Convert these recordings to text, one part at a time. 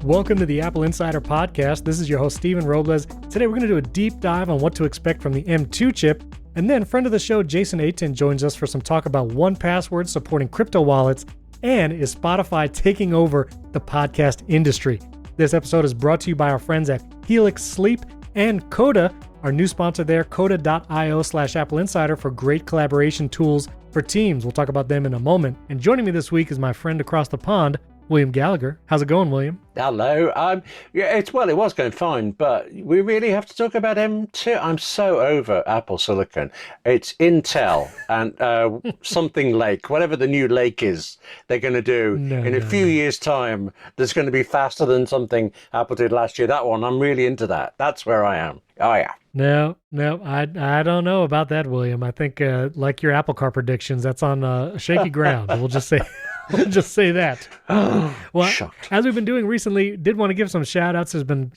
Welcome to the Apple Insider Podcast. This is your host, Steven Robles. Today, we're going to do a deep dive on what to expect from the M2 chip. And then, friend of the show, Jason Aiton, joins us for some talk about 1Password supporting crypto wallets and is Spotify taking over the podcast industry. This episode is brought to you by our friends at Helix Sleep and Coda, our new sponsor there, coda.io/AppleInsider for great collaboration tools for teams. We'll talk about them in a moment. And joining me this week is my friend across the pond, William Gallagher. How's it going, William? Hello. It was going fine, but we really have to talk about M2. I'm so over Apple Silicon. It's Intel and something Lake, whatever the new Lake is they're going to do in a few years' time. That's going to be faster than something Apple did last year. That one, I'm really into that. That's where I am. Oh, yeah. No, I don't know about that, William. I think, like your Apple Car predictions, that's on shaky ground. We'll just say... We'll just say that. Well, shocked. As we've been doing recently, did want to give some shout outs. There's been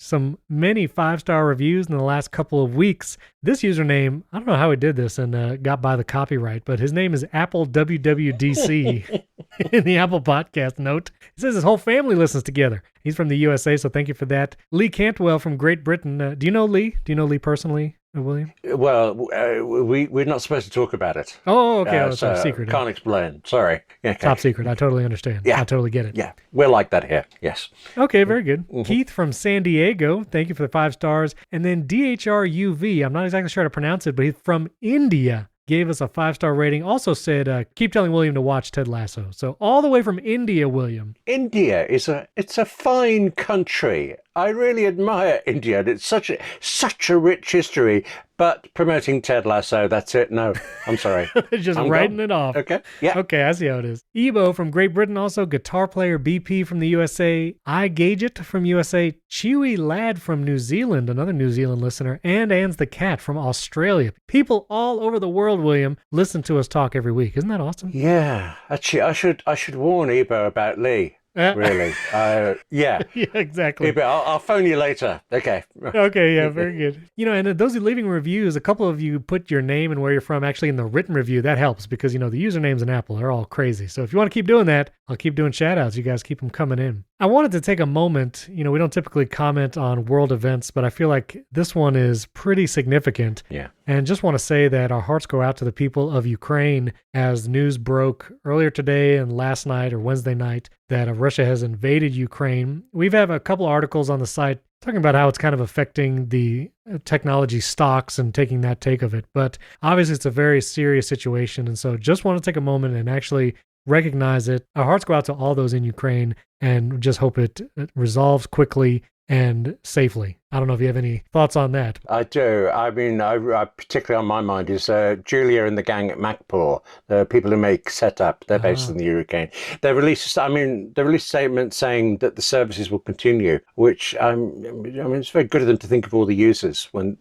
many 5-star reviews in the last couple of weeks. This username, I don't know how he did this and got by the copyright, but his name is Apple WWDC in the Apple Podcast note. He says his whole family listens together. He's from the USA, so thank you for that. Lee Cantwell from Great Britain. Do you know Lee? Do you know Lee personally? William? Well, we're not supposed to talk about it. Oh, okay. It's top secret. Can't explain. Sorry. Okay. Top secret. I totally understand. Yeah. I totally get it. Yeah. We're like that here. Yes. Okay, very good. Mm-hmm. Keith from San Diego. Thank you for the 5 stars. And then DHRUV. I'm not exactly sure how to pronounce it, but he's from India. Gave us a 5-star rating. Also said, keep telling William to watch Ted Lasso. So all the way from India, William. India it's a fine country. I really admire India. It's such a rich history. But promoting Ted Lasso, that's it. No, I'm sorry. Just writing it off. Okay. Yeah. Okay, I see how it is. Ebo from Great Britain also. Guitar player BP from the USA. I Gauge It from USA. Chewy Lad from New Zealand, another New Zealand listener. And Anne's the Cat from Australia. People all over the world, William, listen to us talk every week. Isn't that awesome? Yeah. Actually, I should warn Ebo about Lee. Really? Yeah. Yeah, exactly. Ebo, I'll phone you later. Okay. Okay, yeah, very good. And those are leaving reviews. A couple of you put your name and where you're from actually in the written review. That helps because, the usernames in Apple are all crazy. So if you want to keep doing that, I'll keep doing shout outs. You guys keep them coming in. I wanted to take a moment. We don't typically comment on world events, but I feel like this one is pretty significant. Yeah. And just want to say that our hearts go out to the people of Ukraine as news broke earlier today and last night or Wednesday night that Russia has invaded Ukraine. We've had a couple articles on the site talking about how it's kind of affecting the technology stocks and taking that take of it. But obviously it's a very serious situation. And so just want to take a moment and actually recognize it. Our hearts go out to all those in Ukraine and just hope it resolves quickly and safely. I don't know if you have any thoughts on that. I do. I mean, I particularly on my mind is Julia and the gang at Macpur, the people who make Setup. They're based in the Ukraine. They released a statement saying that the services will continue, which it's very good of them to think of all the users when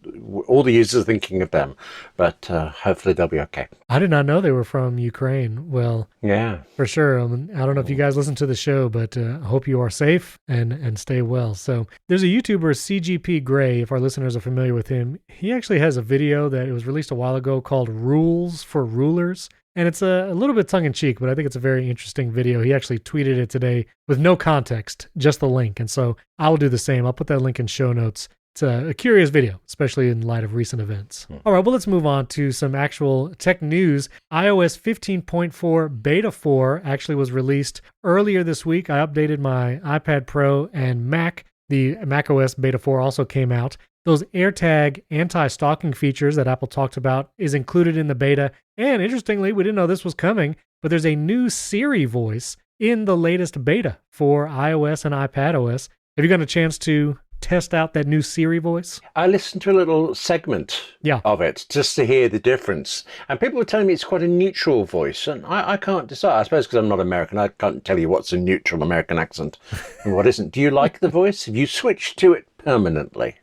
all the users are thinking of them. But hopefully they'll be okay. I did not know they were from Ukraine. Well, yeah, for sure. I don't know if you guys listen to the show, but I hope you are safe and stay well. So there's a YouTuber, CGP Gray, if our listeners are familiar with him. He actually has a video that it was released a while ago called Rules for Rulers. And it's a little bit tongue-in-cheek, but I think it's a very interesting video. He actually tweeted it today with no context, just the link. And so I'll do the same. I'll put that link in show notes. It's a curious video, especially in light of recent events. All right, well, let's move on to some actual tech news. iOS 15.4 Beta 4 actually was released earlier this week. I updated my iPad Pro and Mac. The macOS Beta 4 also came out. Those AirTag anti-stalking features that Apple talked about is included in the beta. And interestingly, we didn't know this was coming, but there's a new Siri voice in the latest beta for iOS and iPadOS. Have you gotten a chance to test out that new Siri voice? I listened to a little segment of it just to hear the difference. And people were telling me it's quite a neutral voice. And I can't decide. I suppose because I'm not American, I can't tell you what's a neutral American accent and what isn't. Do you like the voice? Have you switched to it permanently?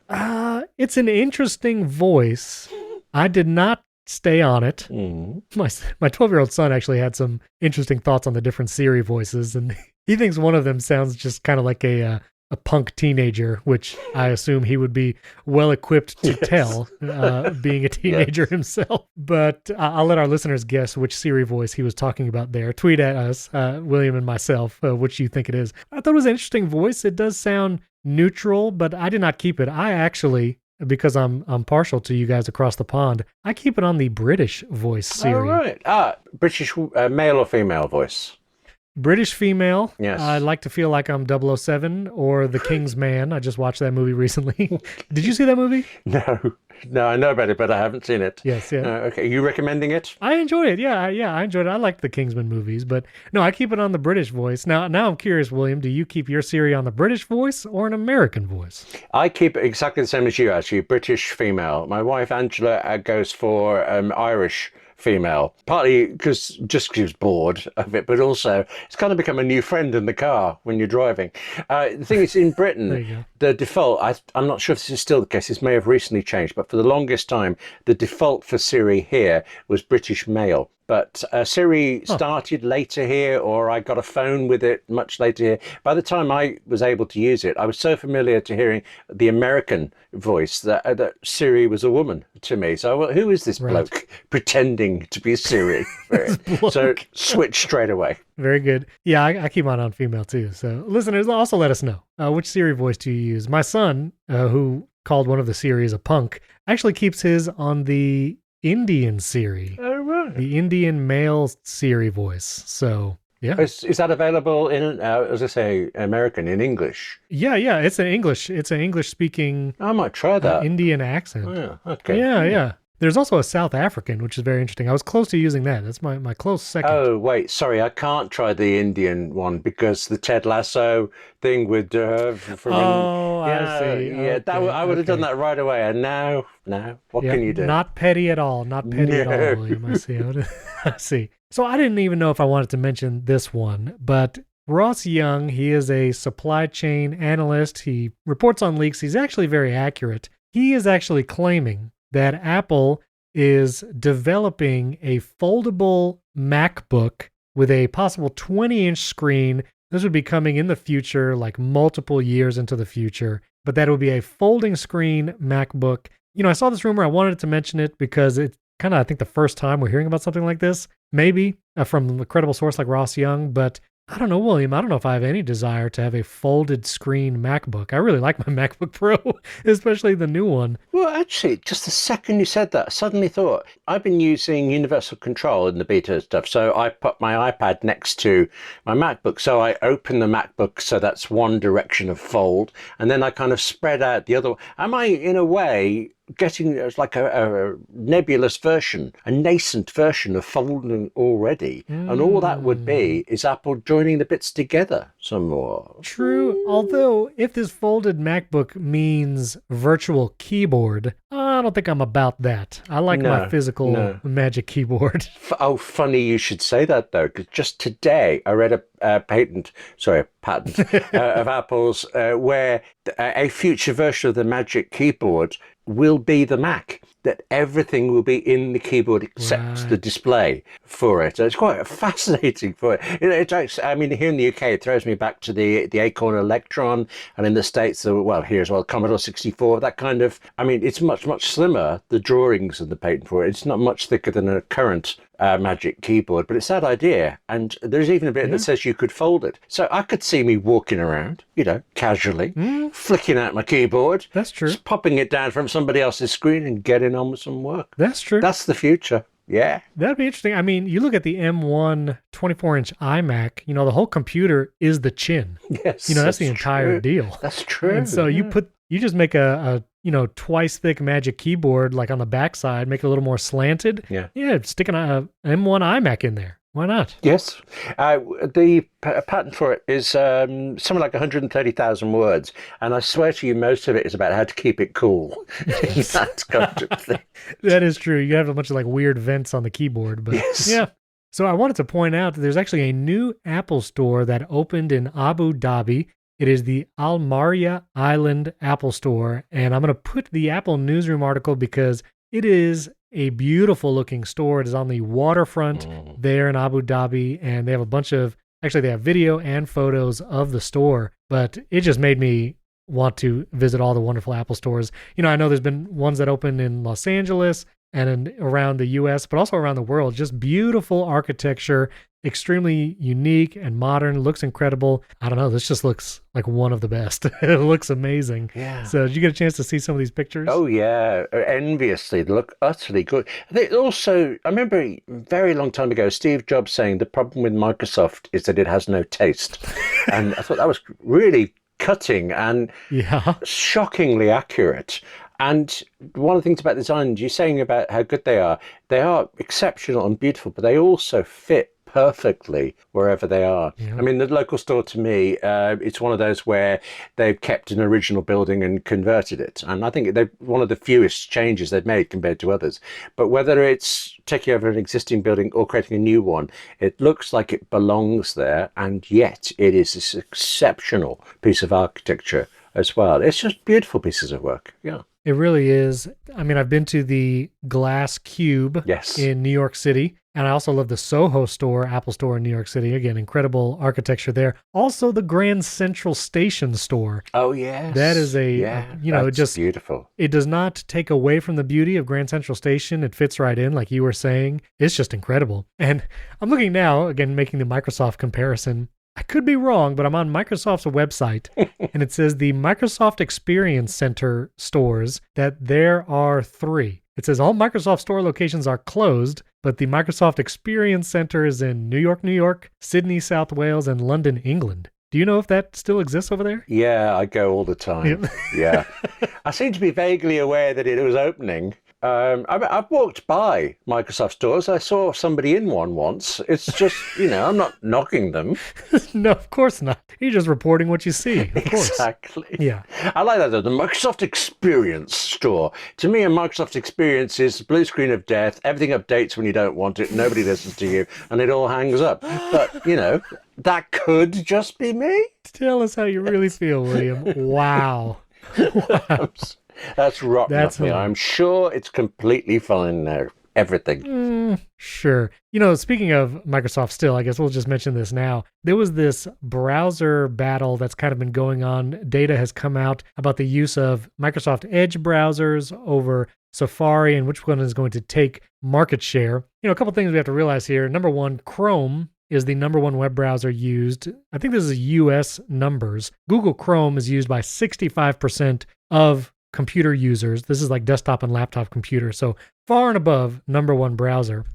It's an interesting voice. I did not stay on it. My 12-year-old son actually had some interesting thoughts on the different Siri voices. And he thinks one of them sounds just kind of like a a punk teenager, which I assume he would be well equipped to tell, being a teenager himself. But I'll let our listeners guess which Siri voice he was talking about there. Tweet at us, William and myself, which you think it is. I thought it was an interesting voice. It does sound neutral, but I did not keep it. I actually, because I'm partial to you guys across the pond, I keep it on the British voice Siri. Oh, right. British male or female voice? British female. Yes. I like to feel like I'm 007 or The King's Man. I just watched that movie recently. Did you see that movie? No, I know about it, but I haven't seen it. Yes, yeah. Okay, you recommending it? I enjoyed it. Yeah, I enjoyed it. I like the Kingsman movies, but no, I keep it on the British voice. Now I'm curious, William, do you keep your Siri on the British voice or an American voice? I keep it exactly the same as you, actually. British female. My wife Angela goes for Irish female, partly because she was bored of it, but also it's kind of become a new friend in the car when you're driving. The thing is, in Britain, the default, I'm not sure if this is still the case, this may have recently changed, but for the longest time, the default for Siri here was British male. But Siri started later here, or I got a phone with it much later here. By the time I was able to use it, I was so familiar to hearing the American voice that Siri was a woman to me. So, well, who is this bloke pretending to be Siri? So switch straight away. Very good. Yeah, I keep mine on female too. So listeners, also let us know, which Siri voice do you use? My son, who called one of the Siris a punk, actually keeps his on the Indian Siri. Oh, right. The Indian male Siri voice. So, yeah. Is that available in, as I say, American, in English? Yeah. It's an English speaking. I might try that. Indian accent. Oh, yeah, okay. Yeah. There's also a South African, which is very interesting. I was close to using that. That's my close second. Oh, wait, sorry, I can't try the Indian one because the Ted Lasso thing with I see. Yeah, I would have done that right away. And now, what can you do? Not petty at all. Not petty at all, William. I see. I see. So I didn't even know if I wanted to mention this one, but Ross Young, he is a supply chain analyst. He reports on leaks. He's actually very accurate. He is actually claiming that Apple is developing a foldable MacBook with a possible 20-inch screen. This would be coming in the future, like multiple years into the future, but that would be a folding screen MacBook. You know, I saw this rumor. I wanted to mention it because it's kind of, I think, the first time we're hearing about something like this, maybe from a credible source like Ross Young, but I don't know, William. I don't know if I have any desire to have a folded screen MacBook. I really like my MacBook Pro, especially the new one. Well, actually, just the second you said that, I suddenly thought, I've been using universal control in the beta stuff. So I put my iPad next to my MacBook. So I open the MacBook, so that's one direction of fold. And then I kind of spread out the other one. Am I, in a way, getting like a nebulous version, a nascent version of folding already? And all that would be is Apple joining the bits together some more. True. Although, if this folded MacBook means virtual keyboard, I don't think I'm about that. I like my physical Magic Keyboard. Oh, funny you should say that, though, because just today I read a patent of Apple's where a future version of the Magic Keyboard will be the Mac, that everything will be in the keyboard except the display for it. It's quite fascinating for it. It actually, I mean, here in the UK, it throws me back to the Acorn Electron, and in the States, here as well, Commodore 64, that kind of, I mean, it's much, much slimmer, the drawings and the patent for it. It's not much thicker than a current Magic Keyboard, but it's that idea. And there's even a bit that says you could fold it. So I could see me walking around, casually, flicking out my keyboard. That's true. Just popping it down from somebody else's screen and getting on with some work. That's true. That's the future. Yeah. That'd be interesting. I mean, you look at the M1 24-inch iMac, the whole computer is the chin. Yes. That's the entire deal. That's true. And so you just make a twice thick Magic Keyboard, like on the backside, make it a little more slanted. Yeah, stick an M1 iMac in there. Why not? Yes. The patent for it is something like 130,000 words. And I swear to you, most of it is about how to keep it cool. That kind of thing. That is true. You have a bunch of weird vents on the keyboard. But yeah. So I wanted to point out that there's actually a new Apple store that opened in Abu Dhabi. It is the Al Maria Island Apple Store. And I'm going to put the Apple Newsroom article because it is a beautiful looking store. It is on the waterfront there in Abu Dhabi, and they have a bunch of Actually, they have video and photos of the store, but it just made me want to visit all the wonderful Apple stores. I know there's been ones that open in Los Angeles and around the US, but also around the world. Just beautiful architecture, extremely unique and modern, looks incredible. I don't know, this just looks like one of the best. It looks amazing. Yeah. So did you get a chance to see some of these pictures? Oh, yeah. Enviously. They look utterly good. They also, I remember a very long time ago, Steve Jobs saying the problem with Microsoft is that it has no taste. And I thought that was really cutting and shockingly accurate. And one of the things about design, you're saying about how good they are exceptional and beautiful, but they also fit perfectly wherever they are. Yeah. I mean, the local store to me, it's one of those where they've kept an original building and converted it. And I think they're one of the fewest changes they've made compared to others. But whether it's taking over an existing building or creating a new one, it looks like it belongs there. And yet it is this exceptional piece of architecture as well. It's just beautiful pieces of work. Yeah. It really is. I mean, I've been to the Glass Cube in New York City, and I also love the Soho store, Apple store in New York City. Again, incredible architecture there. Also, the Grand Central Station store. Oh, yes. That is it just beautiful. It does not take away from the beauty of Grand Central Station. It fits right in, like you were saying. It's just incredible. And I'm looking now, again, making the Microsoft comparison. I could be wrong, but I'm on Microsoft's website, and it says the Microsoft Experience Center stores, that there are 3. It says all Microsoft store locations are closed, but the Microsoft Experience Center is in New York, Sydney, South Wales, and London, England. Do you know if that still exists over there? Yeah, I go all the time. Yeah. I seem to be vaguely aware that it was opening. I've walked by Microsoft stores. I saw somebody in one once. It's just, I'm not knocking them. No, of course not. You're just reporting what you see. Of course. Exactly. Yeah. I like that, though. The Microsoft Experience store. To me, a Microsoft Experience is the blue screen of death. Everything updates when you don't want it. Nobody listens to you. And it all hangs up. But, that could just be me. Tell us how you really feel, William. Wow. That's rotten off me. I'm sure it's completely fine now. Everything. Sure. Speaking of Microsoft still, I guess we'll just mention this now. There was this browser battle that's kind of been going on. Data has come out about the use of Microsoft Edge browsers over Safari and which one is going to take market share. A couple things we have to realize here. Number one, Chrome is the number one web browser used. I think this is US numbers. Google Chrome is used by 65% of computer users. This is like desktop and laptop computers. So far and above number one browser.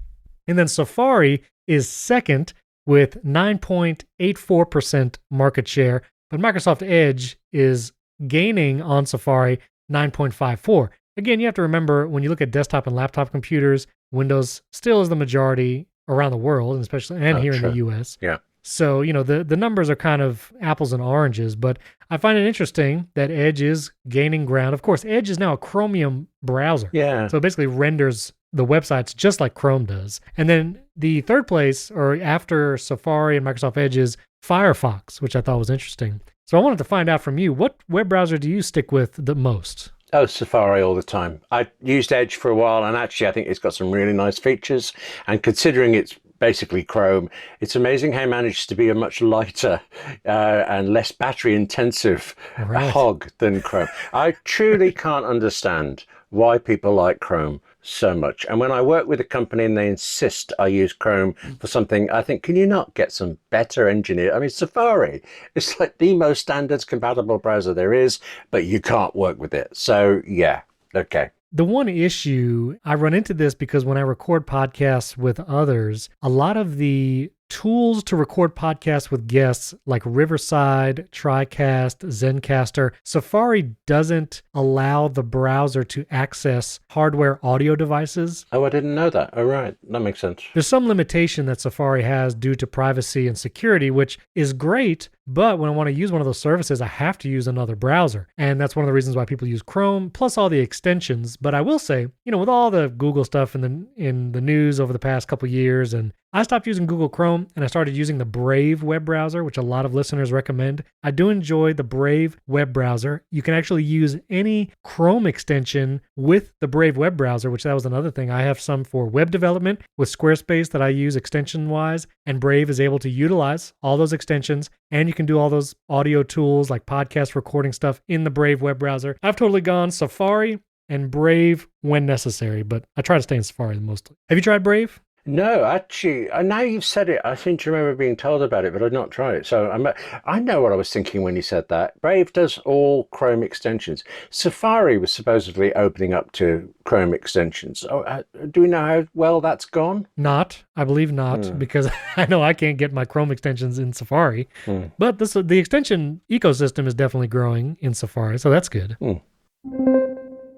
And then Safari is second with 9.84% market share. But Microsoft Edge is gaining on Safari 9.54. Again, you have to remember when you look at desktop and laptop computers, Windows still is the majority around the world, and especially here in the US. Yeah. So, the numbers are kind of apples and oranges, but I find it interesting that Edge is gaining ground. Of course, Edge is now a Chromium browser. Yeah. So it basically renders the websites just like Chrome does. And then the third place, or after Safari and Microsoft Edge, is Firefox, which I thought was interesting. So I wanted to find out from you, what web browser do you stick with the most? Oh, Safari all the time. I used Edge for a while, and actually I think it's got some really nice features. And considering it's basically Chrome, it's amazing how it manages to be a much lighter and less battery intensive hog than Chrome. I truly can't understand why people like Chrome so much. And when I work with a company and they insist I use Chrome for something, I think, can you not get some better engineer? I mean, Safari, it's like the most standards compatible browser there is, but you can't work with it. So yeah, okay. The one issue, I run into this because when I record podcasts with others, a lot of the tools to record podcasts with guests like Riverside, TriCast, Zencaster, Safari doesn't allow the browser to access hardware audio devices. Oh, I didn't know that. Oh, right. That makes sense. There's some limitation that Safari has due to privacy and security, which is great But when I want to use one of those services, I have to use another browser. And that's one of the reasons why people use Chrome, plus all the extensions. But I will say, with all the Google stuff in the news over the past couple years, and I stopped using Google Chrome and I started using the Brave web browser, which a lot of listeners recommend. I do enjoy the Brave web browser. You can actually use any Chrome extension with the Brave web browser, which that was another thing. I have some for web development with Squarespace that I use extension-wise, and Brave is able to utilize all those extensions, and you can do all those audio tools like podcast recording stuff in the Brave web browser. I've totally gone Safari and Brave when necessary, but I try to stay in Safari mostly. Have you tried Brave? No, actually, now you've said it, I seem to remember being told about it, but I've not tried it. So I know what I was thinking when you said that. Brave does all Chrome extensions. Safari was supposedly opening up to Chrome extensions. Do we know how well that's gone? I believe not, because I know I can't get my Chrome extensions in Safari. But the extension ecosystem is definitely growing in Safari, so that's good.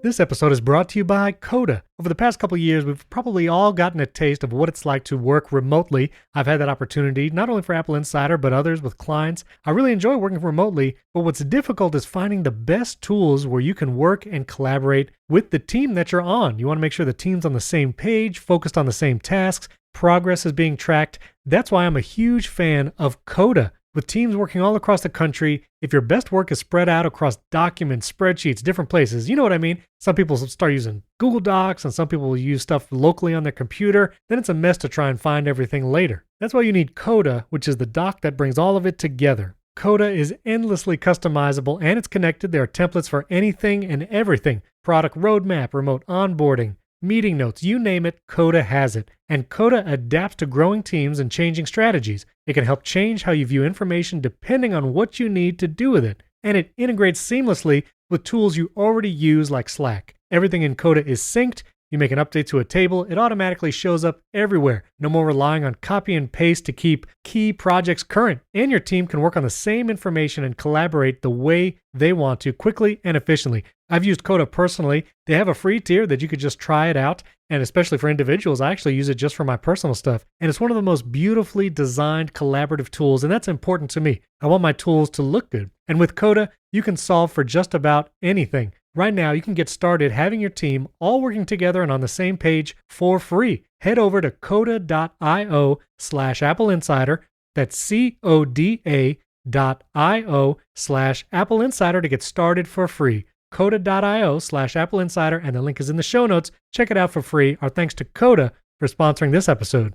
This episode is brought to you by Coda. Over the past couple of years, we've probably all gotten a taste of what it's like to work remotely. I've had that opportunity, not only for AppleInsider, but others with clients. I really enjoy working remotely, but what's difficult is finding the best tools where you can work and collaborate with the team that you're on. You want to make sure the team's on the same page, focused on the same tasks, progress is being tracked. That's why I'm a huge fan of Coda. With teams working all across the country, if your best work is spread out across documents, spreadsheets, different places, you know what I mean? Some people start using Google Docs and some people will use stuff locally on their computer. Then it's a mess to try and find everything later. That's why you need Coda, which is the doc that brings all of it together. Coda is endlessly customizable and it's connected. There are templates for anything and everything. Product roadmap, remote onboarding, meeting notes, you name it, Coda has it. And Coda adapts to growing teams and changing strategies. It can help change how you view information depending on what you need to do with it. And it integrates seamlessly with tools you already use like Slack. Everything in Coda is synced. You make an update to a table, it automatically shows up everywhere. No more relying on copy and paste to keep key projects current. And your team can work on the same information and collaborate the way they want to quickly and efficiently. I've used Coda personally. They have a free tier that you could just try it out. And especially for individuals, I actually use it just for my personal stuff. And it's one of the most beautifully designed collaborative tools. And that's important to me. I want my tools to look good. And with Coda, you can solve for just about anything. Right now, you can get started having your team all working together and on the same page for free. Head over to coda.io/AppleInsider. That's coda.io/AppleInsider to get started for free. Coda.io/AppleInsider, and the link is in the show notes. Check it out for free. Our thanks to Coda for sponsoring this episode.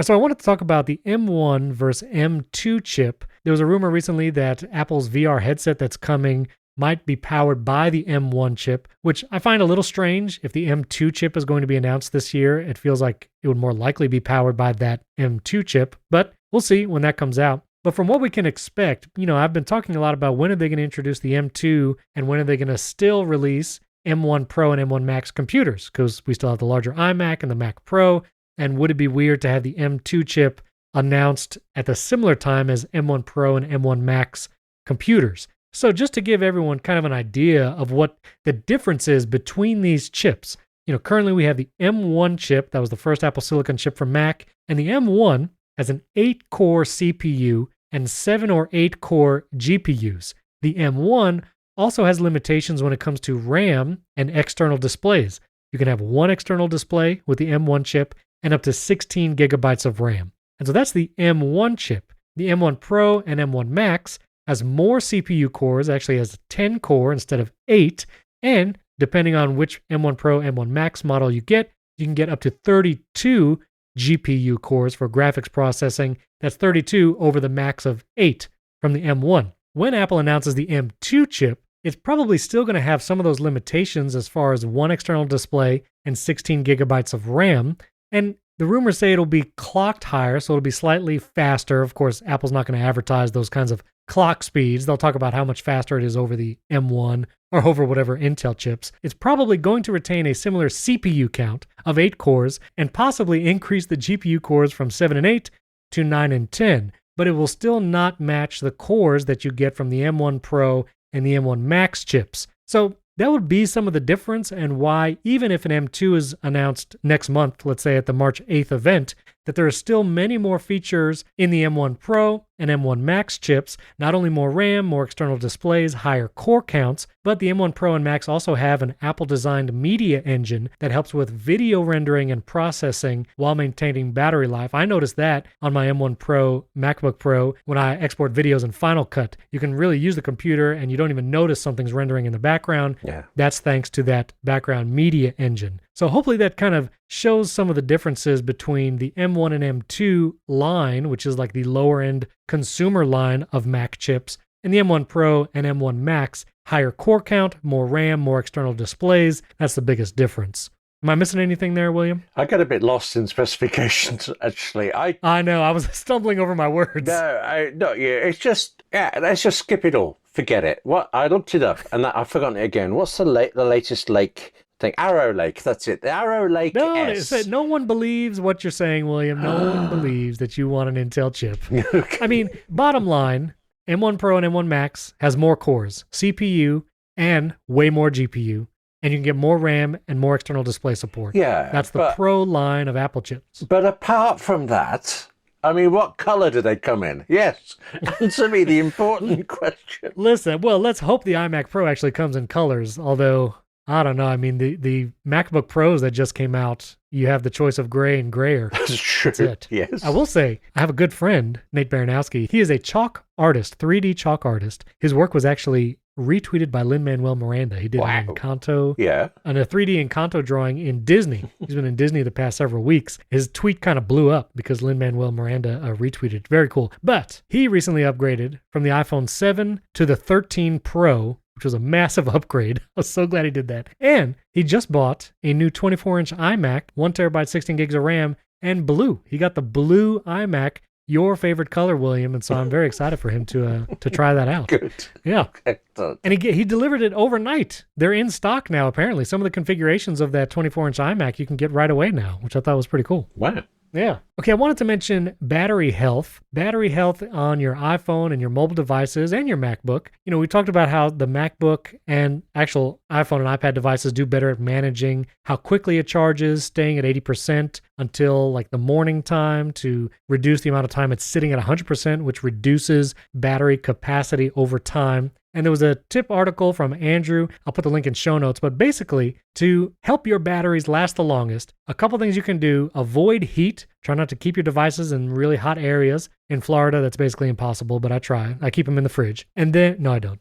So I wanted to talk about the M1 versus M2 chip. There was a rumor recently that Apple's VR headset that's coming might be powered by the M1 chip, which I find a little strange. If the M2 chip is going to be announced this year, it feels like it would more likely be powered by that M2 chip, but we'll see when that comes out. But from what we can expect, I've been talking a lot about when are they going to introduce the M2 and when are they going to still release M1 Pro and M1 Max computers, because we still have the larger iMac and the Mac Pro, and would it be weird to have the M2 chip announced at the similar time as M1 Pro and M1 Max computers? So just to give everyone kind of an idea of what the difference is between these chips, currently we have the M1 chip, that was the first Apple Silicon chip for Mac, and the M1 has an 8-core CPU and 7 or 8-core GPUs. The M1 also has limitations when it comes to RAM and external displays. You can have one external display with the M1 chip and up to 16 gigabytes of RAM. And so that's the M1 chip. The M1 Pro and M1 Max has more CPU cores, actually has 10 core instead of 8, and depending on which M1 Pro, M1 Max model you can get up to 32 GPU cores for graphics processing. That's 32 over the max of 8 from the M1. When Apple announces the M2 chip, it's probably still going to have some of those limitations as far as one external display and 16 gigabytes of RAM, and the rumors say it'll be clocked higher, so it'll be slightly faster. Of course, Apple's not going to advertise those kinds of clock speeds. They'll talk about how much faster it is over the M1 or over whatever Intel chips. It's probably going to retain a similar CPU count of 8 cores and possibly increase the GPU cores from 7 and 8 to 9 and 10, but it will still not match the cores that you get from the M1 Pro and the M1 Max chips. So that would be some of the difference, and why even if an M2 is announced next month, let's say at the March 8th event, that there are still many more features in the M1 Pro and M1 Max chips, not only more RAM, more external displays, higher core counts, but the M1 Pro and Max also have an Apple-designed media engine that helps with video rendering and processing while maintaining battery life. I noticed that on my M1 Pro, MacBook Pro, when I export videos in Final Cut. You can really use the computer and you don't even notice something's rendering in the background. Yeah. That's thanks to that background media engine. So hopefully that kind of shows some of the differences between the M1 and M2 line, which is like the lower end consumer line of Mac chips, and the M1 Pro and M1 Max. Higher core count, more RAM, more external displays. That's the biggest difference. Am I missing anything there, William? I got a bit lost in specifications, actually. I know. I was stumbling over my words. No, it's just, let's just skip it all. Forget it. What? I looked it up, and I've forgotten it again. What's the latest Lake thing? Arrow Lake, that's it. The Arrow Lake S. No one believes what you're saying, William. No one believes that you want an Intel chip. Okay. I mean, bottom line, M1 Pro and M1 Max has more cores, CPU, and way more GPU, and you can get more RAM and more external display support. Yeah. That's the Pro line of Apple chips. But apart from that, I mean, what color do they come in? Yes. Answer me the important question. Listen, well, let's hope the iMac Pro actually comes in colors, although, I don't know. I mean, the MacBook Pros that just came out, you have the choice of gray and grayer. That's true. That's it. Yes. I will say, I have a good friend, Nate Baranowski. He is a chalk artist, 3D chalk artist. His work was actually retweeted by Lin-Manuel Miranda. He did an Encanto. Yeah. And a 3D Encanto drawing in Disney. He's been in Disney the past several weeks. His tweet kind of blew up because Lin-Manuel Miranda retweeted. Very cool. But he recently upgraded from the iPhone 7 to the 13 Pro, which was a massive upgrade. I was so glad he did that. And he just bought a new 24-inch iMac, 1 terabyte, 16 gigs of RAM, and blue. He got the blue iMac, your favorite color, William, and so I'm very excited for him to try that out. Good. Yeah. Excellent. And he delivered it overnight. They're in stock now, apparently. Some of the configurations of that 24-inch iMac you can get right away now, which I thought was pretty cool. Wow. Yeah. Okay, I wanted to mention battery health. Battery health on your iPhone and your mobile devices and your MacBook. You know, we talked about how the MacBook and actual iPhone and iPad devices do better at managing how quickly it charges, staying at 80% until like the morning time to reduce the amount of time it's sitting at 100%, which reduces battery capacity over time. And there was a tip article from Andrew. I'll put the link in show notes. But basically, to help your batteries last the longest, a couple things you can do. Avoid heat. Try not to keep your devices in really hot areas. In Florida, that's basically impossible, but I try. I keep them in the fridge. And then, no, I don't.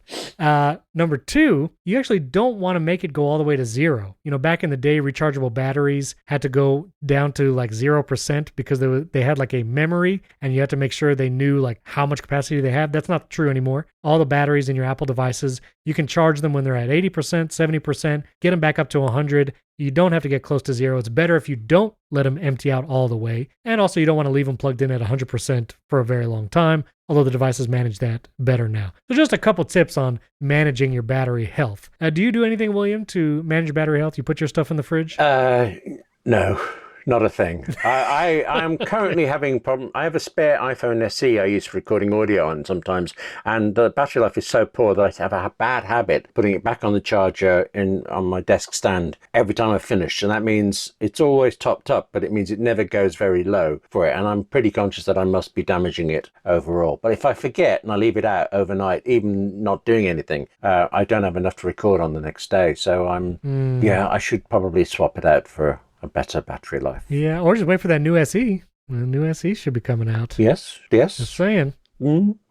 Number two, you actually don't want to make it go all the way to zero. You know, back in the day, rechargeable batteries had to go down to like 0% because they had like a memory and you had to make sure they knew like how much capacity they have. That's not true anymore. All the batteries in your Apple devices, you can charge them when they're at 80%, 70%, get them back up to 100. You don't have to get close to zero. It's better if you don't let them empty out all the way. And also, you don't want to leave them plugged in at 100% for a very long time, although the devices manage that better now. So just a couple tips on managing your battery health. Do you do anything, William, to manage your battery health? You put your stuff in the fridge? No. Not a thing. I'm currently having problem. I have a spare iPhone SE I use for recording audio on sometimes, and the battery life is so poor that I have a bad habit putting it back on the charger on my desk stand every time I finish, and that means it's always topped up, but it means it never goes very low for it, and I'm pretty conscious that I must be damaging it overall. But if I forget and I leave it out overnight, even not doing anything, I don't have enough to record on the next day. So I should probably swap it out for a better battery life. Yeah, or just wait for that new SE. The new SE should be coming out. Yes. Just saying.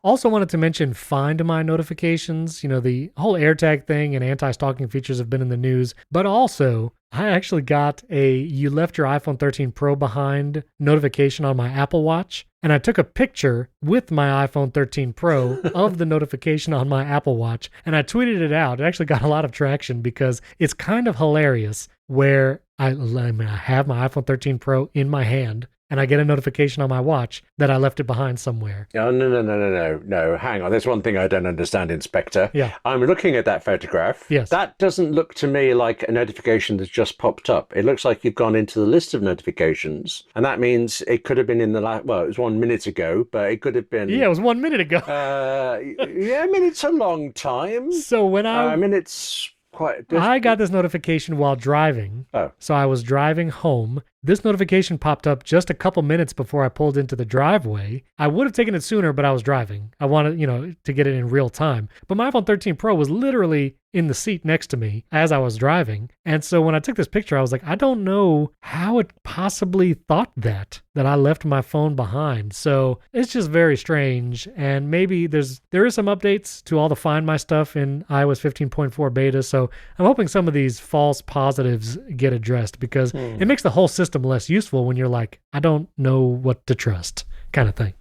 Also wanted to mention Find My notifications. You know, the whole AirTag thing and anti-stalking features have been in the news. But also, I actually got a you left your iPhone 13 Pro behind notification on my Apple Watch. And I took a picture with my iPhone 13 Pro of the notification on my Apple Watch. And I tweeted it out. It actually got a lot of traction because it's kind of hilarious where I have my iPhone 13 Pro in my hand and I get a notification on my watch that I left it behind somewhere. Oh, no. Hang on. There's one thing I don't understand, Inspector. Yeah. I'm looking at that photograph. Yes. That doesn't look to me like a notification that's just popped up. It looks like you've gone into the list of notifications, and that means it could have been in the last, well, it was 1 minute ago, but it could have been... Yeah, it was 1 minute ago. Yeah, I mean, it's a long time. So when it's... I got this notification while driving. Oh. So I was driving home This notification popped up just a couple minutes before I pulled into the driveway. I would have taken it sooner, but I was driving. I wanted, to get it in real time. But my iPhone 13 Pro was literally in the seat next to me as I was driving. And so when I took this picture, I was like, I don't know how it possibly thought that I left my phone behind. So it's just very strange. And maybe there is some updates to all the Find My stuff in iOS 15.4 beta. So I'm hoping some of these false positives get addressed, because it makes the whole system less useful when you're like, I don't know what to trust, kind of thing.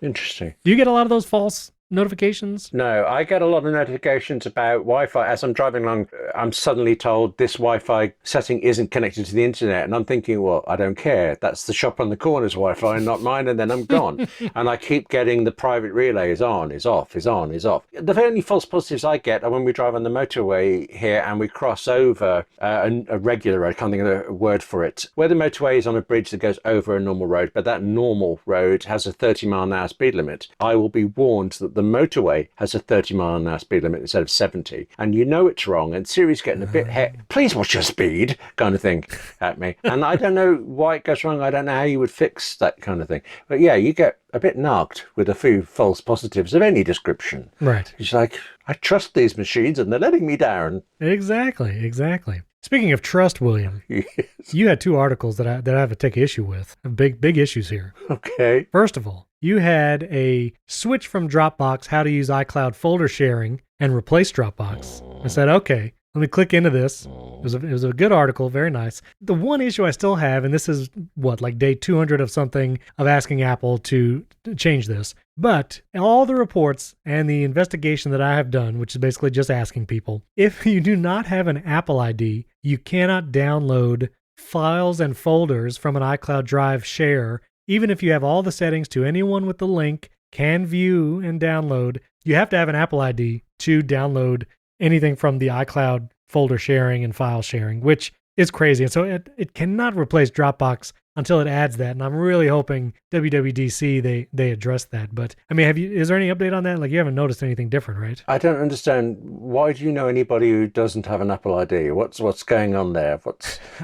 Interesting. Do you get a lot of those false notifications? No, I get a lot of notifications about Wi-Fi. As I'm driving along, I'm suddenly told this Wi-Fi setting isn't connected to the internet. And I'm thinking, well, I don't care. That's the shop on the corner's Wi-Fi, not mine. And then I'm gone. And I keep getting the private relay is on, is off, is on, is off. The only false positives I get are when we drive on the motorway here and we cross over a regular road, I can't think of a word for it, where the motorway is on a bridge that goes over a normal road, but that normal road has a 30-mile-an-hour speed limit. I will be warned that the motorway has a 30-mile-an-hour speed limit instead of 70, and you know it's wrong, and Siri's getting a bit please watch your speed kind of thing at me, and I don't know why it goes wrong. I don't know how you would fix that kind of thing, but yeah, you get a bit narked with a few false positives of any description. Right. It's like, I trust these machines and they're letting me down. Exactly. Speaking of trust, William, yes. You had two articles that I have to take issue with. Big issues here. Okay. First of all, you had a switch from Dropbox, how to use iCloud folder sharing and replace Dropbox. I said, okay, let me click into this. It was a good article, very nice. The one issue I still have, and this is like day 200 of something of asking Apple to change this, but all the reports and the investigation that I have done, which is basically just asking people, if you do not have an Apple ID, you cannot download files and folders from an iCloud Drive share, even if you have all the settings to anyone with the link can view and download. You have to have an Apple ID to download anything from the iCloud folder sharing and file sharing, which is crazy. And so it cannot replace Dropbox until it adds that. And I'm really hoping WWDC, they address that. But I mean, is there any update on that? Like, you haven't noticed anything different, right? I don't understand. Why do you know anybody who doesn't have an Apple ID? What's going on there?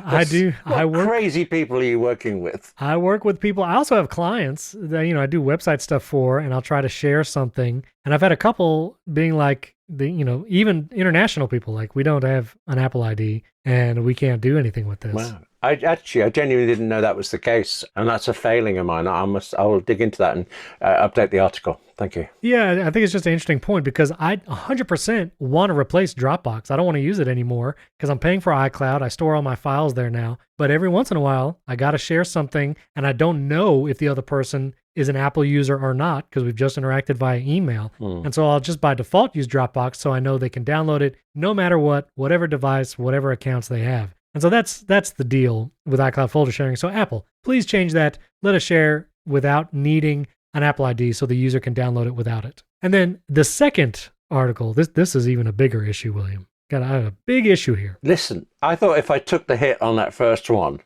I do. What crazy people are you working with? I work with people. I also have clients that, I do website stuff for, and I'll try to share something. And I've had a couple being like, even international people, like, we don't have an Apple ID and we can't do anything with this. Wow. I genuinely didn't know that was the case, and that's a failing of mine. I will dig into that and update the article. Thank you. Yeah, I think it's just an interesting point, because I 100% want to replace Dropbox. I don't want to use it anymore because I'm paying for iCloud. I store all my files there now, but every once in a while I got to share something, and I don't know if the other person is an Apple user or not, because we've just interacted via email. And so I'll just by default use Dropbox, so I know they can download it no matter what, whatever device, whatever accounts they have. And so that's the deal with iCloud folder sharing. So Apple, please change that. Let us share without needing an Apple ID so the user can download it without it. And then the second article, this is even a bigger issue, William. I have a big issue here. Listen, I thought if I took the hit on that first one,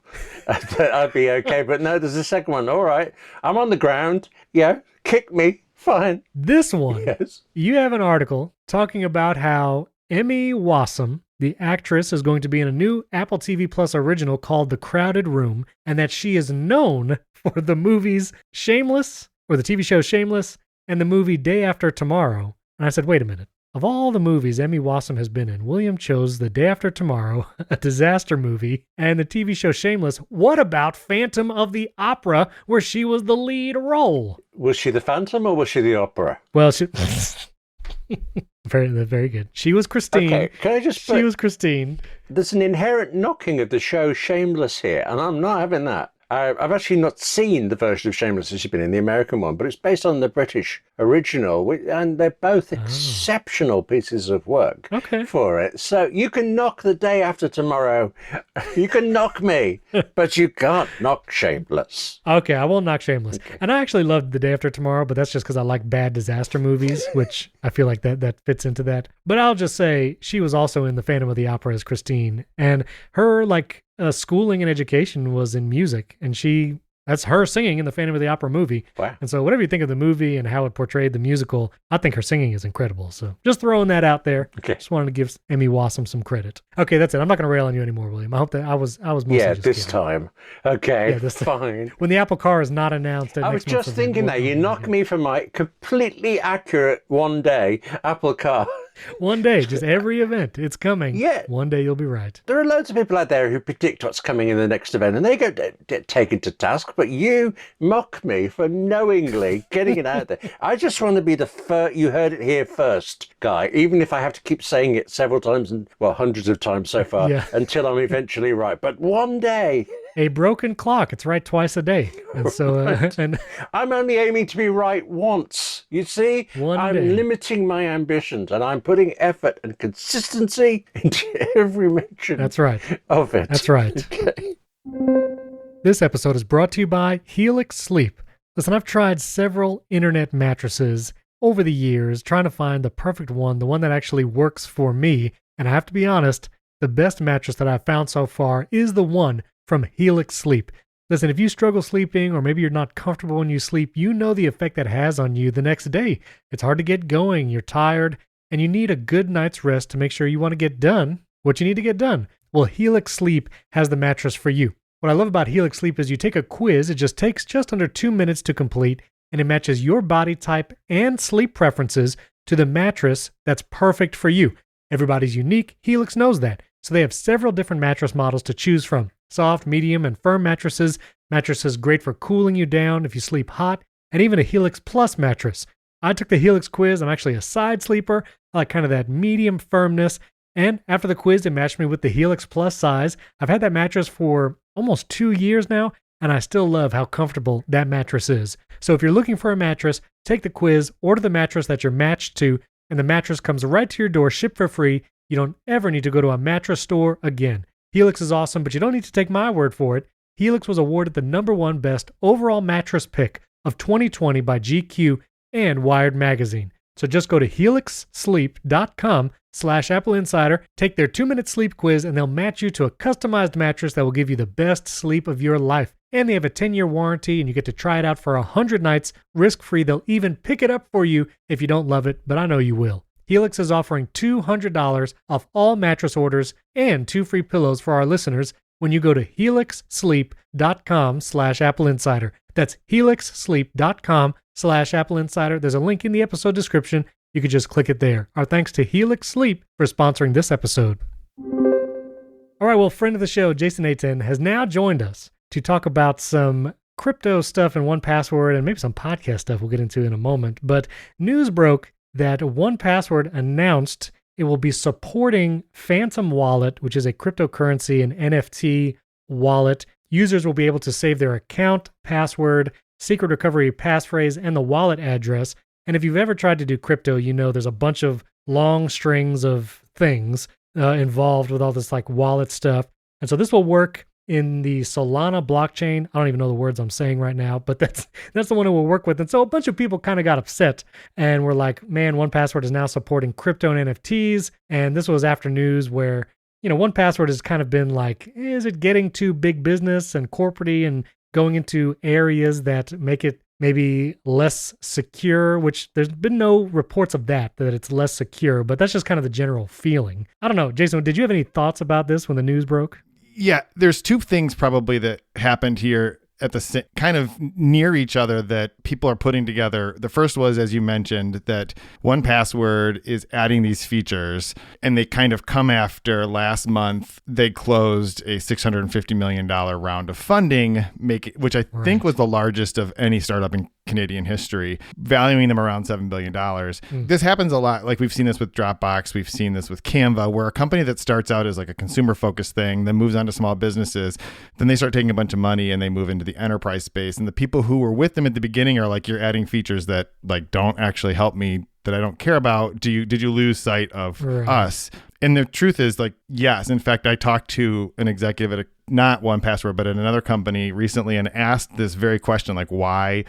I'd be okay. But no, there's a second one. All right, I'm on the ground. Yeah, kick me. Fine. This one, yes. You have an article talking about how Emmy Wassam, the actress, is going to be in a new Apple TV Plus original called The Crowded Room, and that she is known for the movies Shameless, or the TV show Shameless, and the movie Day After Tomorrow. And I said, wait a minute. Of all the movies Emmy Wassam has been in, William chose The Day After Tomorrow, a disaster movie, and the TV show Shameless. What about Phantom of the Opera, where she was the lead role? Was she the Phantom or was she the Opera? Well, she... Very good. She was Christine. Okay, can I just... She was Christine. There's an inherent knocking of the show Shameless here, and I'm not having that. I've actually not seen the version of Shameless that she's been in, the American one, but it's based on the British original, and they're both exceptional pieces of work for it. So you can knock The Day After Tomorrow, you can knock me, but you can't knock Shameless. Okay, I won't knock Shameless. Okay. And I actually loved The Day After Tomorrow, but that's just because I like bad disaster movies, which I feel like that fits into that. But I'll just say she was also in The Phantom of the Opera as Christine, and her schooling and education was in music, and she That's her singing in the Phantom of the Opera movie. Wow. And so whatever you think of the movie and how it portrayed the musical, I think her singing is incredible. So just throwing that out there. Okay. Just wanted to give Emmy Wassum some credit. Okay, that's it. I'm not going to rail on you anymore, William. I hope that I was mostly Yeah, just this kidding. time. Okay, Yeah, this time. fine. When the Apple car is not announced. I was just thinking that. You knocked me from my completely accurate one day Apple car. One day, just every event, it's coming. Yeah. One day you'll be right. There are loads of people out there who predict what's coming in the next event, and they get taken to task, but you mock me for knowingly getting it out there. I just want to be the first, you heard it here first, guy, even if I have to keep saying it several times, and well, hundreds of times so far, until I'm eventually right. But one day... A broken clock. It's right twice a day. And so, and I'm only aiming to be right once. You see, I'm limiting my ambitions, and I'm putting effort and consistency into every mention. That's right. Of it. That's right. Okay. This episode is brought to you by Helix Sleep. Listen, I've tried several internet mattresses over the years, trying to find the perfect one, the one that actually works for me. And I have to be honest, the best mattress that I've found so far is the one from Helix Sleep. Listen, if you struggle sleeping or maybe you're not comfortable when you sleep, you know the effect that has on you the next day. It's hard to get going, you're tired, and you need a good night's rest to make sure you want to get done what you need to get done. Well, Helix Sleep has the mattress for you. What I love about Helix Sleep is you take a quiz, it just takes just under 2 minutes to complete, and it matches your body type and sleep preferences to the mattress that's perfect for you. Everybody's unique, Helix knows that. So they have several different mattress models to choose from. Soft, medium, and firm mattresses. Mattresses great for cooling you down if you sleep hot, and even a Helix Plus mattress. I took the Helix quiz. I'm actually a side sleeper. I like kind of that medium firmness. And after the quiz, it matched me with the Helix Plus size. I've had that mattress for almost 2 years now, and I still love how comfortable that mattress is. So if you're looking for a mattress, take the quiz, order the mattress that you're matched to, and the mattress comes right to your door, shipped for free. You don't ever need to go to a mattress store again. Helix is awesome, but you don't need to take my word for it. Helix was awarded the #1 best overall mattress pick of 2020 by GQ and Wired Magazine. So just go to helixsleep.com/AppleInsider, take their 2-minute sleep quiz, and they'll match you to a customized mattress that will give you the best sleep of your life. And they have a 10-year warranty, and you get to try it out for 100 nights, risk-free. They'll even pick it up for you if you don't love it, but I know you will. Helix is offering $200 off all mattress orders and 2 free pillows for our listeners when you go to helixsleep.com/AppleInsider. That's helixsleep.com/AppleInsider. There's a link in the episode description. You can just click it there. Our thanks to Helix Sleep for sponsoring this episode. All right, well, friend of the show, Jason Aten, has now joined us to talk about some crypto stuff and 1Password and maybe some podcast stuff we'll get into in a moment. But news broke that 1Password announced it will be supporting Phantom Wallet, which is a cryptocurrency and NFT wallet. Users will be able to save their account, password, secret recovery passphrase, and the wallet address. And if you've ever tried to do crypto, you know there's a bunch of long strings of things involved with all this like wallet stuff. And so this will work in the Solana blockchain. I don't even know the words I'm saying right now, but that's the one it will work with. And so a bunch of people kind of got upset and were like, man, 1Password is now supporting crypto and NFTs. And this was after news where, 1Password has kind of been like, is it getting too big business and corporate-y and going into areas that make it maybe less secure, which there's been no reports of that it's less secure, but that's just kind of the general feeling. I don't know. Jason, did you have any thoughts about this when the news broke? Yeah, there's 2 things probably that happened here at the kind of near each other that people are putting together. The first was, as you mentioned, that 1Password is adding these features, and they kind of come after last month they closed a $650 million round of funding, which I think was the largest of any startup in Canadian history, valuing them around $7 billion. This happens a lot. Like we've seen this with Dropbox. We've seen this with Canva, where a company that starts out as like a consumer-focused thing, then moves on to small businesses, then they start taking a bunch of money and they move into the enterprise space. And the people who were with them at the beginning are like, you're adding features that like don't actually help me, that I don't care about. Did you lose sight of us? And the truth is, like, yes. In fact, I talked to an executive at a not 1Password, but at another company recently and asked this very question, like, why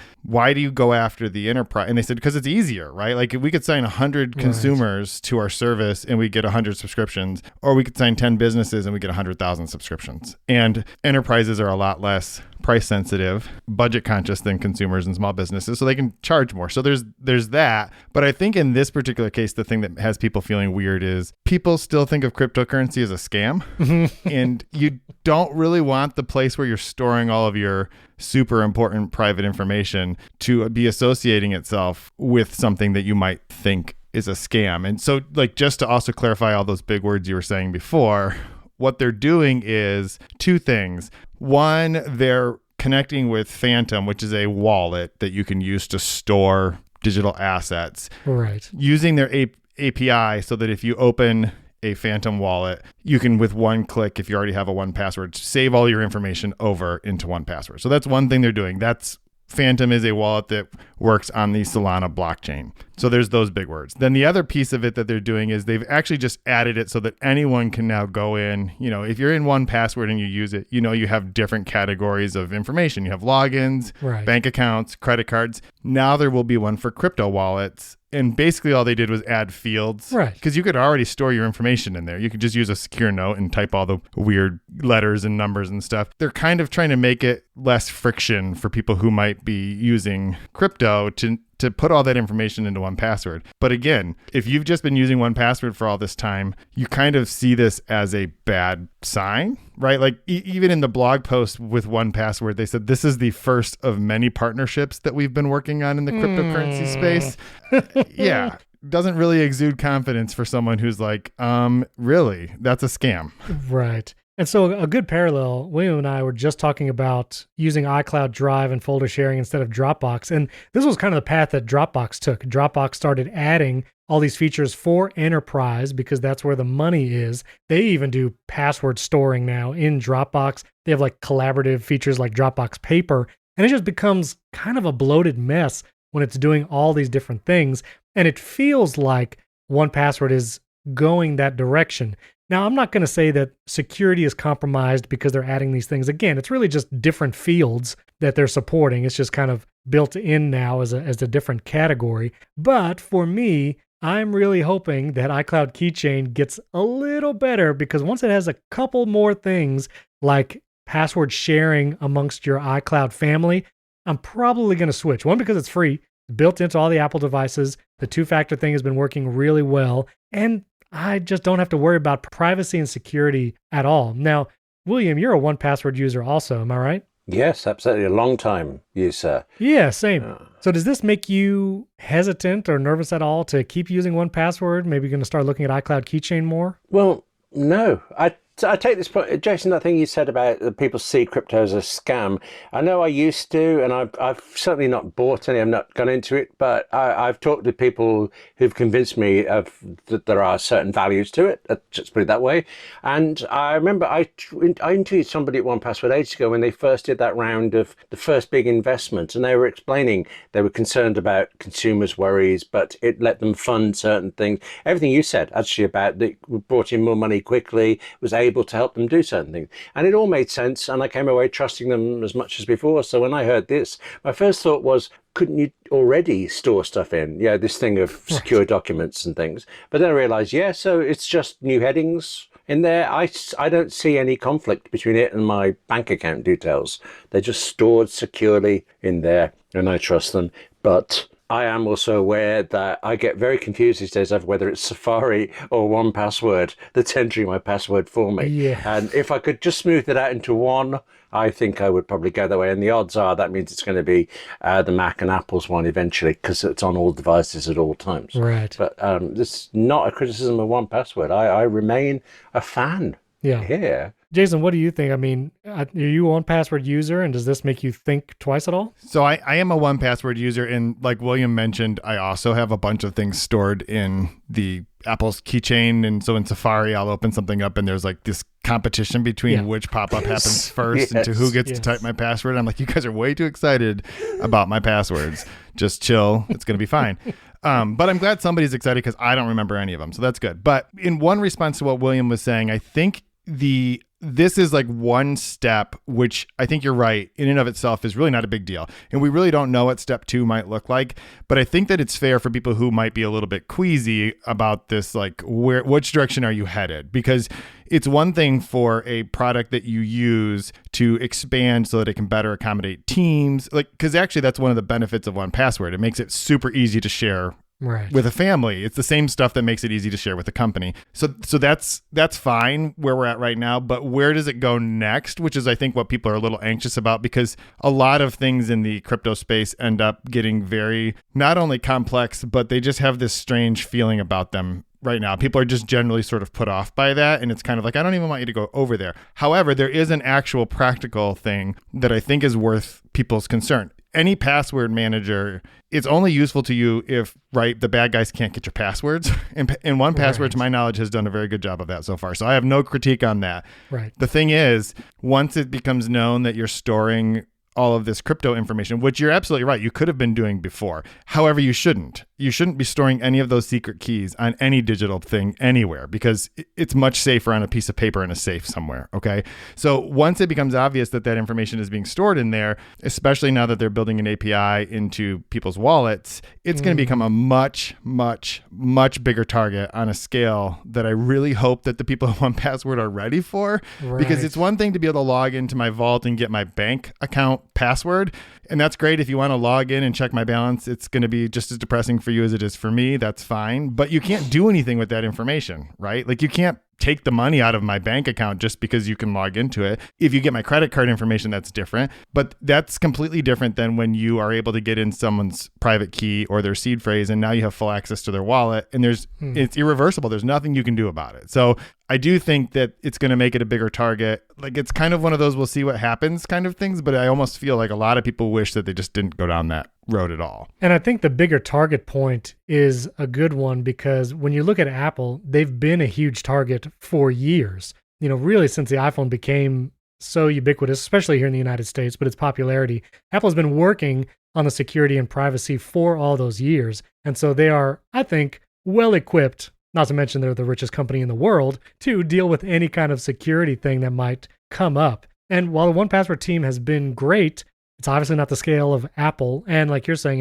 do you go after the enterprise? And they said, because it's easier, right? Like if we could sign 100 consumers to our service and we get 100 subscriptions, or we could sign 10 businesses and we get 100,000 subscriptions. And enterprises are a lot less price sensitive, budget conscious than consumers and small businesses, so they can charge more. So there's that. But I think in this particular case, the thing that has people feeling weird is people still think of cryptocurrency as a scam. And you don't really want the place where you're storing all of your super important private information to be associating itself with something that you might think is a scam. And so, like, just to also clarify all those big words you were saying before, what they're doing is two things. One, they're connecting with Phantom, which is a wallet that you can use to store digital assets. Right. Using their API so that if you open a Phantom wallet, you can, with one click, if you already have a 1Password, save all your information over into 1Password. So that's one thing they're doing. Phantom is a wallet that works on the Solana blockchain. So there's those big words. Then the other piece of it that they're doing is they've actually just added it so that anyone can now go in. If you're in 1Password and you use it, you have different categories of information. You have logins, bank accounts, credit cards. Now there will be one for crypto wallets. And basically all they did was add fields. Right. Because you could already store your information in there. You could just use a secure note and type all the weird letters and numbers and stuff. They're kind of trying to make it less friction for people who might be using crypto to put all that information into 1Password. But again, if you've just been using 1Password for all this time, you kind of see this as a bad sign, right? Like even in the blog post with 1Password, they said this is the first of many partnerships that we've been working on in the cryptocurrency space. Yeah. Doesn't really exude confidence for someone who's like, really? That's a scam. Right. And so a good parallel, William and I were just talking about using iCloud Drive and folder sharing instead of Dropbox. And this was kind of the path that Dropbox took. Dropbox started adding all these features for enterprise because that's where the money is. They even do password storing now in Dropbox. They have like collaborative features like Dropbox Paper. And it just becomes kind of a bloated mess when it's doing all these different things. And it feels like 1Password is going that direction. Now, I'm not going to say that security is compromised because they're adding these things. Again, it's really just different fields that they're supporting. It's just kind of built in now as a different category. But for me, I'm really hoping that iCloud Keychain gets a little better because once it has a couple more things like password sharing amongst your iCloud family, I'm probably going to switch. One, because it's free, built into all the Apple devices. The two-factor thing has been working really well. And I just don't have to worry about privacy and security at all. Now, William, you're a 1Password user also, am I right? Yes, absolutely. A long time user. Yeah, same. So does this make you hesitant or nervous at all to keep using 1Password? Maybe you're going to start looking at iCloud Keychain more? Well, no. I take this point, Jason, that thing you said about that people see crypto as a scam. I know I used to, and I've certainly not bought any. I've not gone into it, but I've talked to people who've convinced me that there are certain values to it. Let's put it that way. And I remember I interviewed somebody at 1Password ages ago when they first did that round of the first big investment, and they were explaining they were concerned about consumers' worries, but it let them fund certain things. Everything you said actually about that brought in more money quickly, was able to help them do certain things. And it all made sense, and I came away trusting them as much as before. So when I heard this, my first thought was, couldn't you already store stuff in? Yeah, this thing of secure documents and things. But then I realized, so it's just new headings in there. I don't see any conflict between it and my bank account details. They're just stored securely in there, and I trust them. But I am also aware that I get very confused these days of whether it's Safari or 1Password that's entering my password for me. Yeah. And if I could just smooth it out into one, I think I would probably go that way. And the odds are that means it's going to be the Mac and Apple's one eventually because it's on all devices at all times. Right. But this is not a criticism of 1Password. I remain a fan here. Jason, what do you think? I mean, are you a 1Password user, and does this make you think twice at all? So I am a 1Password user, and like William mentioned, I also have a bunch of things stored in the Apple's keychain. And so in Safari, I'll open something up, and there's like this competition between which pop-up happens first and to who gets to type my password. I'm like, you guys are way too excited about my passwords. Just chill. It's going to be fine. But I'm glad somebody's excited because I don't remember any of them. So that's good. But in one response to what William was saying, I think the this is like one step, which I think you're right, in and of itself is really not a big deal. And we really don't know what step 2 might look like. But I think that it's fair for people who might be a little bit queasy about this, like which direction are you headed? Because it's one thing for a product that you use to expand so that it can better accommodate teams. Like, because actually that's one of the benefits of 1Password. It makes it super easy to share with a family. It's the same stuff that makes it easy to share with a company. So that's fine where we're at right now, but where does it go next? Which is, I think, what people are a little anxious about, because a lot of things in the crypto space end up getting very, not only complex, but they just have this strange feeling about them right now. People are just generally sort of put off by that. And it's kind of like, I don't even want you to go over there. However, there is an actual practical thing that I think is worth people's concern. Any password manager, it's only useful to you if, right, the bad guys can't get your passwords. And 1Password, to my knowledge, has done a very good job of that so far. So I have no critique on that. Right. The thing is, once it becomes known that you're storing all of this crypto information, which you're absolutely right, you could have been doing before. However, you shouldn't. You shouldn't be storing any of those secret keys on any digital thing anywhere, because it's much safer on a piece of paper in a safe somewhere. Okay. So once it becomes obvious that that information is being stored in there, especially now that they're building an API into people's wallets, it's going to become a much, much, much bigger target on a scale that I really hope that the people at 1Password are ready for. Right. Because it's one thing to be able to log into my vault and get my bank account password. And that's great. If you want to log in and check my balance, it's going to be just as depressing for you as it is for me. That's fine. But you can't do anything with that information, right? Like, you can't take the money out of my bank account just because you can log into it. If you get my credit card information, that's different. But that's completely different than when you are able to get in someone's private key or their seed phrase, and now you have full access to their wallet, and it's irreversible. There's nothing you can do about it. So I do think that it's going to make it a bigger target. Like, it's kind of one of those we'll see what happens kind of things, but I almost feel like a lot of people wish that they just didn't go down that road at all. And I think the bigger target point is a good one, because when you look at Apple, they've been a huge target for years. You know, really since the iPhone became so ubiquitous, especially here in the United States, but its popularity, Apple has been working on the security and privacy for all those years. And so they are, I think, well equipped, not to mention they're the richest company in the world, to deal with any kind of security thing that might come up. And while the 1Password team has been great, it's obviously not the scale of Apple. And like you're saying,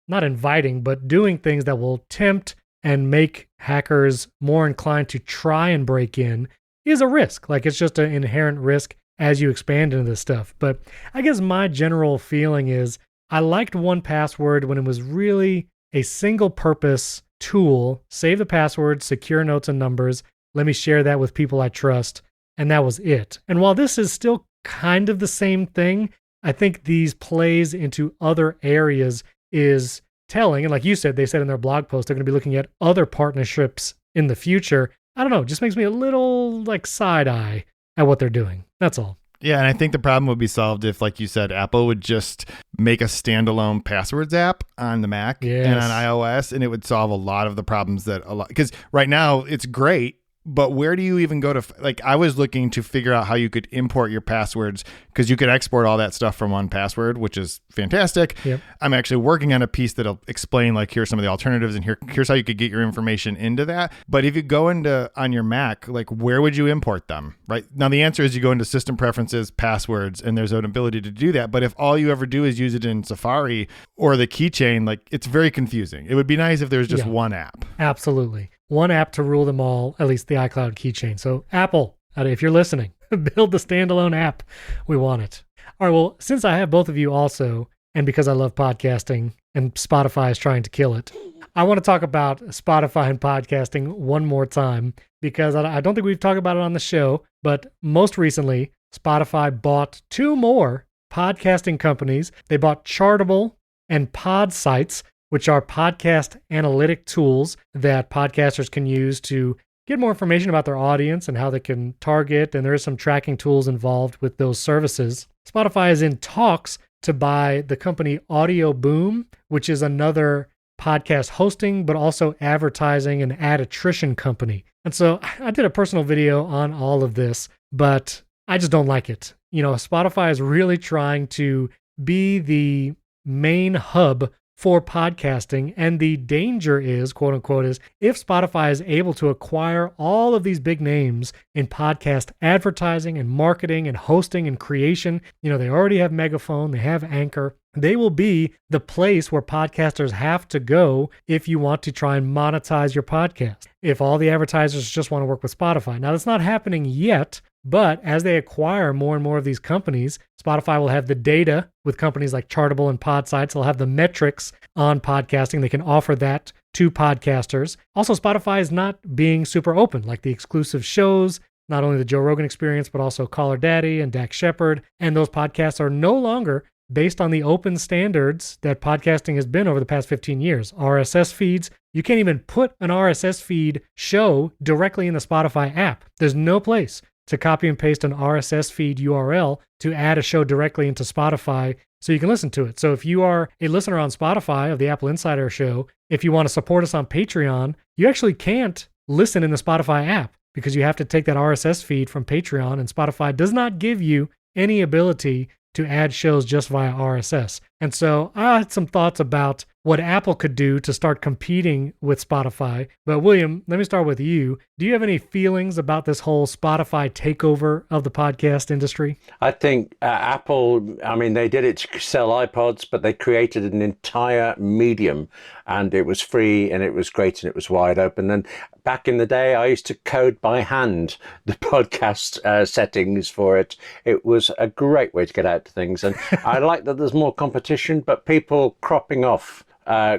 not inviting, but doing things that will tempt and make hackers more inclined to try and break in is a risk. Like, it's just an inherent risk as you expand into this stuff. But I guess my general feeling is I liked 1Password when it was really a single purpose tool. Save the password, secure notes and numbers. Let me share that with people I trust. And that was it. And while this is still kind of the same thing, I think these plays into other areas is telling. And like you said, they said in their blog post, they're going to be looking at other partnerships in the future. I don't know, it just makes me a little like side eye at what they're doing. That's all. Yeah, and I think the problem would be solved if, like you said, Apple would just make a standalone passwords app on the Mac and on iOS, and it would solve a lot of the problems because right now it's great. But where do you even go to, like, I was looking to figure out how you could import your passwords, because you could export all that stuff from 1Password, which is fantastic. Yep. I'm actually working on a piece that'll explain, like, here's some of the alternatives and here's how you could get your information into that. But if you go into on your Mac, like, where would you import them, right? Now, the answer is you go into system preferences, passwords, and there's an ability to do that. But if all you ever do is use it in Safari or the keychain, like, it's very confusing. It would be nice if there was just one app. Absolutely. One app to rule them all, at least the iCloud keychain. So Apple, if you're listening, build the standalone app. We want it. All right, well, since I have both of you also, and because I love podcasting and Spotify is trying to kill it, I want to talk about Spotify and podcasting one more time, because I don't think we've talked about it on the show, but most recently, Spotify bought 2 more podcasting companies. They bought Chartable and Podsights, which are podcast analytic tools that podcasters can use to get more information about their audience and how they can target. And there is some tracking tools involved with those services. Spotify is in talks to buy the company Audio Boom, which is another podcast hosting, but also advertising and ad attrition company. And so I did a personal video on all of this, but I just don't like it. You know, Spotify is really trying to be the main hub for podcasting. And the danger is, quote unquote, is if Spotify is able to acquire all of these big names in podcast advertising and marketing and hosting and creation, they already have Megaphone, they have Anchor. They will be the place where podcasters have to go if you want to try and monetize your podcast. If all the advertisers just want to work with Spotify. Now, that's not happening yet, but as they acquire more and more of these companies, Spotify will have the data with companies like Chartable and Podsites. They'll have the metrics on podcasting. They can offer that to podcasters. Also, Spotify is not being super open, like the exclusive shows, not only the Joe Rogan Experience, but also Caller Daddy and Dax Shepard. And those podcasts are no longer based on the open standards that podcasting has been over the past 15 years. RSS feeds, you can't even put an RSS feed show directly in the Spotify app. There's no place to copy and paste an RSS feed URL to add a show directly into Spotify so you can listen to it. So if you are a listener on Spotify of the Apple Insider show, if you want to support us on Patreon, you actually can't listen in the Spotify app because you have to take that RSS feed from Patreon, and Spotify does not give you any ability to add shows just via RSS. And so I had some thoughts about what Apple could do to start competing with Spotify. But William, let me start with you. Do you have any feelings about this whole Spotify takeover of the podcast industry? I think Apple, they did it to sell iPods, but they created an entire medium, and it was free and it was great and it was wide open. And back in the day, I used to code by hand the podcast settings for it. It was a great way to get out to things. And I like that there's more competition, but people cropping off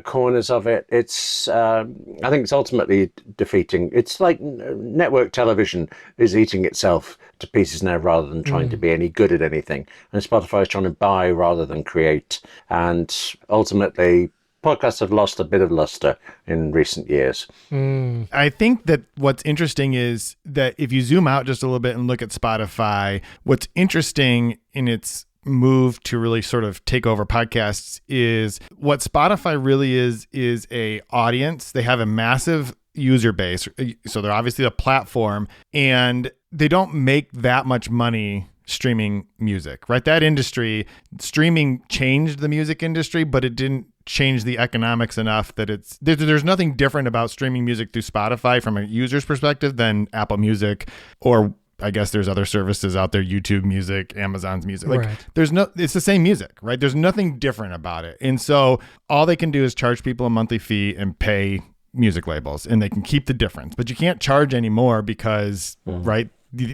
corners of it. It's I think it's ultimately defeating. It's like network television is eating itself to pieces now rather than trying to be any good at anything. And Spotify is trying to buy rather than create. And ultimately, podcasts have lost a bit of luster in recent years. I think that what's interesting is that if you zoom out just a little bit and look at Spotify, what's interesting in its move to really sort of take over podcasts is what Spotify really is a audience. They have a massive user base. So they're obviously a platform, and they don't make that much money streaming music, right? That industry, streaming changed the music industry, but it didn't change the economics enough that there's nothing different about streaming music through Spotify from a user's perspective than Apple Music, or I guess there's other services out there, YouTube Music, Amazon's Music. It's the same music, right? There's nothing different about it. And so all they can do is charge people a monthly fee and pay music labels, and they can keep the difference. But you can't charge anymore because, right,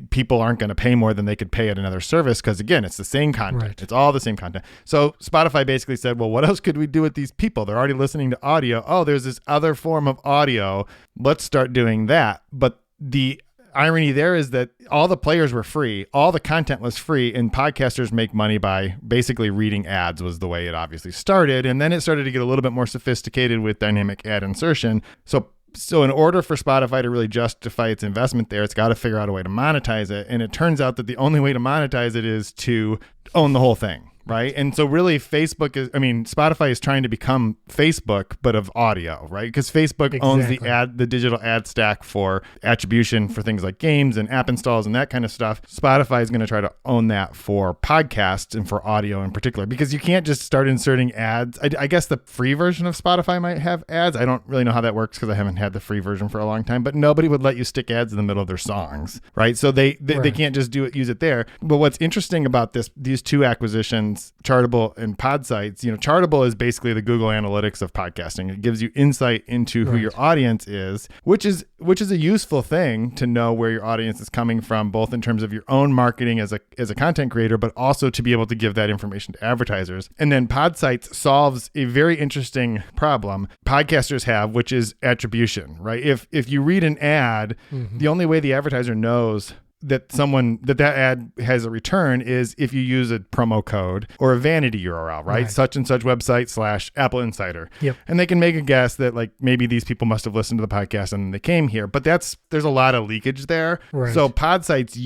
people aren't going to pay more than they could pay at another service because, again, it's the same content. Right. It's all the same content. So Spotify basically said, well, what else could we do with these people? They're already listening to audio. Oh, there's this other form of audio. Let's start doing that. But the irony there is that all the players were free, all the content was free, and podcasters make money by basically reading ads was the way it obviously started. And then it started to get a little bit more sophisticated with dynamic ad insertion. So in order for Spotify to really justify its investment there, it's got to figure out a way to monetize it. And it turns out that the only way to monetize it is to own the whole thing. Right. And so really Spotify is trying to become Facebook, but of audio, right? Because Facebook owns the digital ad stack for attribution for things like games and app installs and that kind of stuff. Spotify is going to try to own that for podcasts and for audio in particular, because you can't just start inserting ads. I guess the free version of Spotify might have ads. I don't really know how that works because I haven't had the free version for a long time, but nobody would let you stick ads in the middle of their songs, right? So they can't just use it there. But what's interesting about these two acquisitions, Chartable and Podsites, Chartable is basically the Google Analytics of podcasting. It gives you insight into who your audience is, which is a useful thing to know where your audience is coming from, both in terms of your own marketing as a content creator, but also to be able to give that information to advertisers. And then Podsites solves a very interesting problem podcasters have, which is attribution, right? If you read an ad, the only way the advertiser knows that ad has a return is if you use a promo code or a vanity URL, right? Such and such website / AppleInsider. Yep. And they can make a guess that like maybe these people must have listened to the podcast and they came here, but there's a lot of leakage there. Right. So Podsites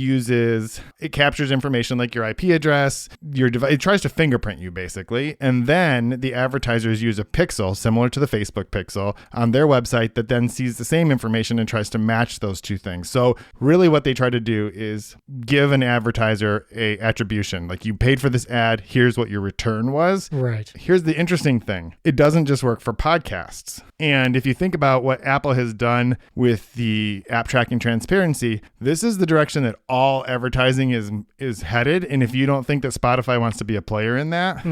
it captures information like your IP address, your device. It tries to fingerprint you basically. And then the advertisers use a pixel similar to the Facebook pixel on their website that then sees the same information and tries to match those two things. So really what they try to do do is give an advertiser a attribution. Like, you paid for this ad, here's what your return was. Right. Here's the interesting thing. It doesn't just work for podcasts. And if you think about what Apple has done with the app tracking transparency, this is the direction that all advertising is headed. And if you don't think that Spotify wants to be a player in that,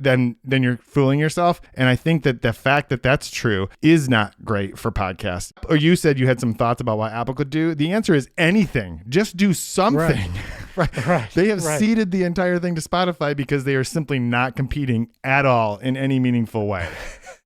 then you're fooling yourself. And I think that the fact that that's true is not great for podcasts. Or you said you had some thoughts about what Apple could do. The answer is anything. Just do something. Right. They have ceded the entire thing to Spotify because they are simply not competing at all in any meaningful way.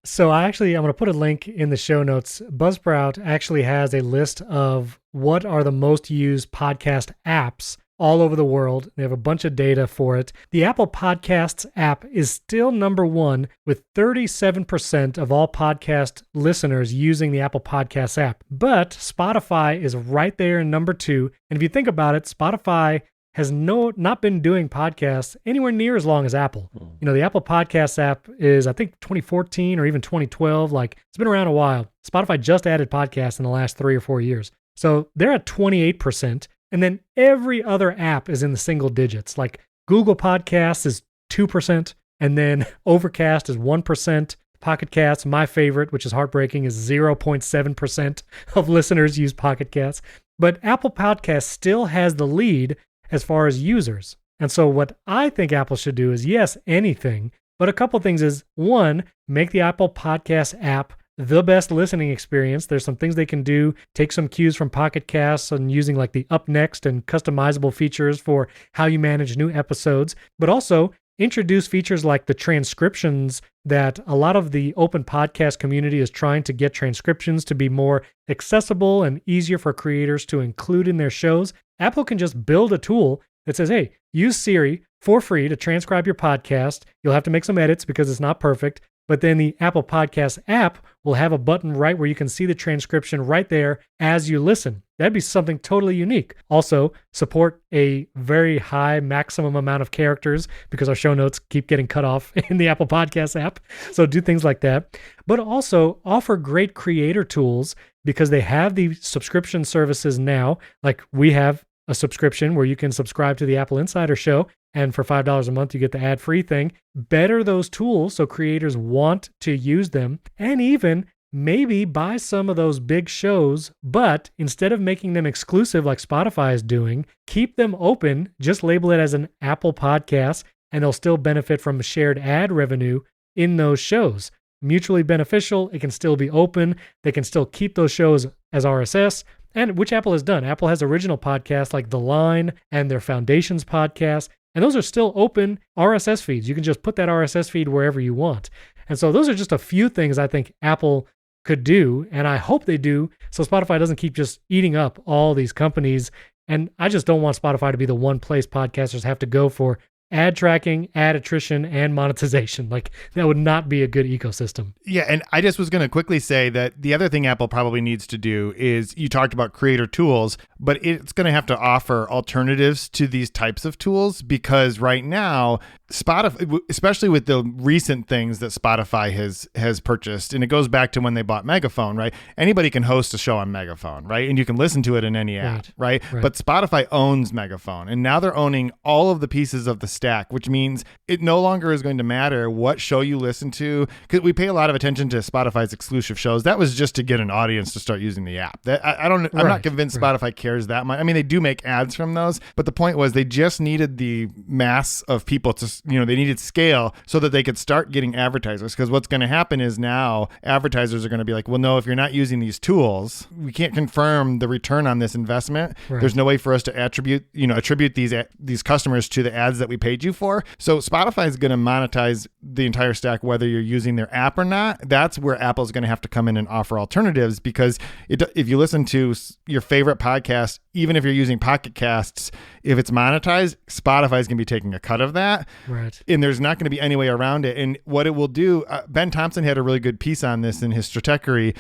So I'm going to put a link in the show notes. Buzzsprout actually has a list of what are the most used podcast apps all over the world. They have a bunch of data for it. The Apple Podcasts app is still number one with 37% of all podcast listeners using the Apple Podcasts app. But Spotify is right there in number two. And if you think about it, Spotify has not been doing podcasts anywhere near as long as Apple. You know, the Apple Podcasts app is, I think, 2014 or even 2012. Like, it's been around a while. Spotify just added podcasts in the last 3 or 4 years. So they're at 28%. And then every other app is in the single digits. Like, Google Podcasts is 2%. And then Overcast is 1%. Pocket Casts, my favorite, which is heartbreaking, is 0.7% of listeners use Pocket Casts. But Apple Podcasts still has the lead as far as users. And so what I think Apple should do is, yes, anything, but a couple things is, one, make the Apple Podcast app the best listening experience. There's some things they can do, take some cues from Pocket Casts and using like the up next and customizable features for how you manage new episodes, but also introduce features like the transcriptions that a lot of the open podcast community is trying to get transcriptions to be more accessible and easier for creators to include in their shows. Apple can just build a tool that says, hey, use Siri for free to transcribe your podcast. You'll have to make some edits because it's not perfect. But then the Apple Podcast app will have a button right where you can see the transcription right there as you listen. That'd be something totally unique. Also, support a very high maximum amount of characters because our show notes keep getting cut off in the Apple Podcast app. So do things like that. But also offer great creator tools because they have the subscription services now. Like, we have a subscription where you can subscribe to the Apple Insider show, and for $5 a month, you get the ad-free thing. Better those tools so creators want to use them, and even maybe buy some of those big shows, but instead of making them exclusive like Spotify is doing, keep them open, just label it as an Apple Podcast, and they'll still benefit from shared ad revenue in those shows. Mutually beneficial, it can still be open, they can still keep those shows as RSS, and which Apple has done. Apple has original podcasts like The Line and their Foundations podcast, and those are still open RSS feeds. You can just put that RSS feed wherever you want. And so those are just a few things I think Apple could do, and I hope they do, so Spotify doesn't keep just eating up all these companies. And I just don't want Spotify to be the one place podcasters have to go for ad tracking, ad attrition, and monetization. Like, that would not be a good ecosystem. Yeah, and I just was going to quickly say that the other thing Apple probably needs to do is, you talked about creator tools, but it's going to have to offer alternatives to these types of tools, because right now, Spotify, especially with the recent things that Spotify has purchased, and it goes back to when they bought Megaphone, right? Anybody can host a show on Megaphone, right? And you can listen to it in any app, right? But Spotify owns Megaphone, and now they're owning all of the pieces of the stack, which means it no longer is going to matter what show you listen to, because we pay a lot of attention to Spotify's exclusive shows. That was just to get an audience to start using the app. I'm not convinced Spotify cares that much. I mean, they do make ads from those, but the point was they just needed the mass of people to, they needed scale so that they could start getting advertisers. Because what's going to happen is now advertisers are going to be like, well, no, if you're not using these tools, we can't confirm the return on this investment. Right. There's no way for us to attribute these customers to the ads that we paid you for. So Spotify is going to monetize the entire stack, whether you're using their app or not. That's where Apple's going to have to come in and offer alternatives, because if you listen to your favorite podcast, even if you're using Pocket Casts, if it's monetized, Spotify is going to be taking a cut of that. Right. And there's not going to be any way around it. And what it will do, Ben Thompson had a really good piece on this in his Stratechery,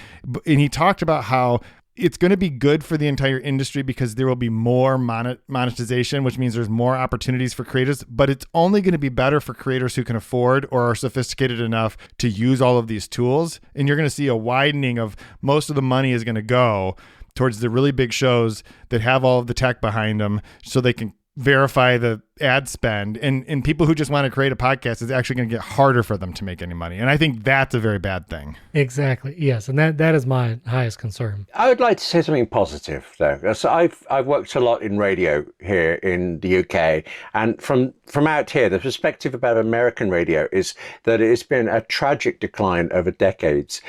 and he talked about how it's going to be good for the entire industry because there will be more monetization, which means there's more opportunities for creators, but it's only going to be better for creators who can afford or are sophisticated enough to use all of these tools. And you're going to see a widening of most of the money is going to go towards the really big shows that have all of the tech behind them so they can verify the ad spend, and people who just want to create a podcast, is actually going to get harder for them to make any money. And I think that's a very bad thing. Exactly. Yes. And that is my highest concern. I would like to say something positive, though. So I've worked a lot in radio here in the UK, and from out here, the perspective about American radio is that it's been a tragic decline over decades.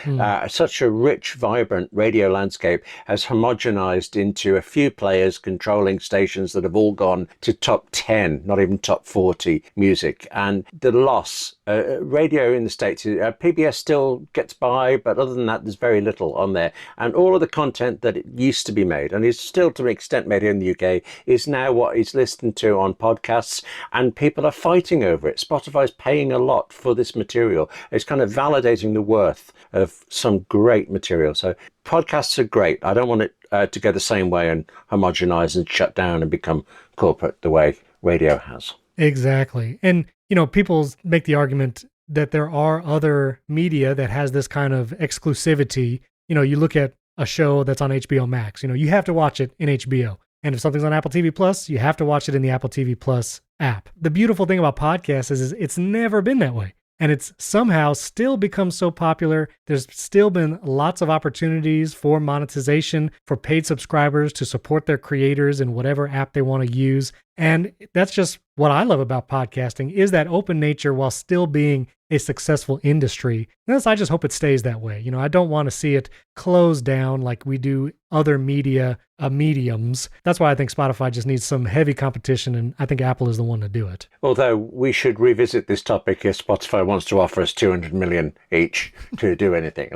Such a rich, vibrant radio landscape has homogenized into a few players controlling stations that have all gone to top 10, not even top 40 music. And the loss, radio in the States, PBS still gets by, but other than that, there's very little on there. And all of the content that it used to be made, and is still to an extent made here in the UK, is now what is listened to on podcasts, and people are fighting over it. Spotify's paying a lot for this material. It's kind of validating the worth of some great material. So podcasts are great. I don't want it to go the same way and homogenize and shut down and become corporate the way radio has. Exactly. And, people make the argument that there are other media that has this kind of exclusivity. You look at a show that's on HBO Max, you have to watch it in HBO. And if something's on Apple TV Plus, you have to watch it in the Apple TV Plus app. The beautiful thing about podcasts is it's never been that way. And it's somehow still become so popular. There's still been lots of opportunities for monetization, for paid subscribers to support their creators in whatever app they want to use. And that's just what I love about podcasting, is that open nature while still being a successful industry. And I just hope it stays that way. I don't want to see it close down like we do other media mediums. That's why I think Spotify just needs some heavy competition, and I think Apple is the one to do it. Although we should revisit this topic if Spotify wants to offer us $200 million each to do anything.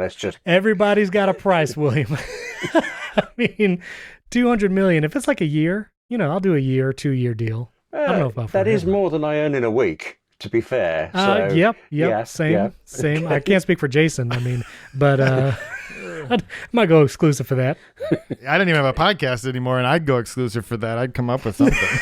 Everybody's got a price, William. I mean, $200 million. If it's like a year, I'll do a year, 2-year deal. I don't know about that. Is more than I earn in a week, to be fair. So, yep. yes, same. yeah. I can't speak for Jason. But I might go exclusive for that. I don't even have a podcast anymore, and I'd go exclusive for that. I'd come up with something.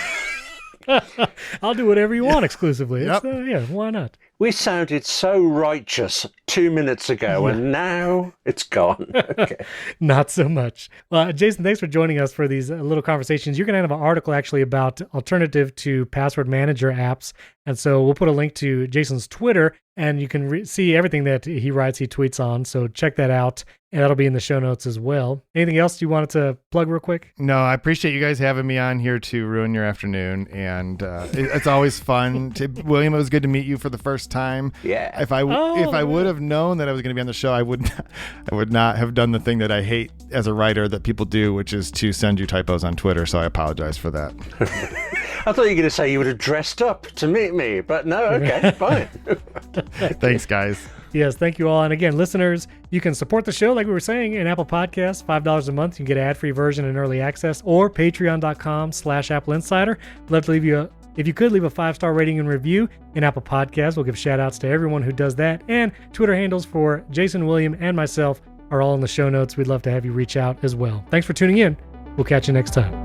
I'll do whatever you want exclusively. Yep. Why not? We sounded so righteous 2 minutes ago, and now it's gone. Okay. Not so much. Well, Jason, thanks for joining us for these little conversations. You're going to have an article actually about alternative to password manager apps. And so we'll put a link to Jason's Twitter, and you can see everything that he writes, he tweets on. So check that out. And that'll be in the show notes as well. Anything else you wanted to plug real quick? No, I appreciate you guys having me on here to ruin your afternoon. And it's always fun. William, it was good to meet you for the first time. Yeah. If I would have known that I was going to be on the show, I would not have done the thing that I hate as a writer that people do, which is to send you typos on Twitter. So I apologize for that. I thought you were going to say you would have dressed up to meet me, but no, okay, fine. Thanks, guys. Yes, thank you all. And again, listeners, you can support the show, like we were saying, in Apple Podcasts, $5 a month. You can get an ad-free version and early access, or patreon.com/AppleInsider. Let's leave you if you could leave a 5-star rating and review in Apple Podcasts. We'll give shout outs to everyone who does that. And Twitter handles for Jason, William, and myself are all in the show notes. We'd love to have you reach out as well. Thanks for tuning in. We'll catch you next time.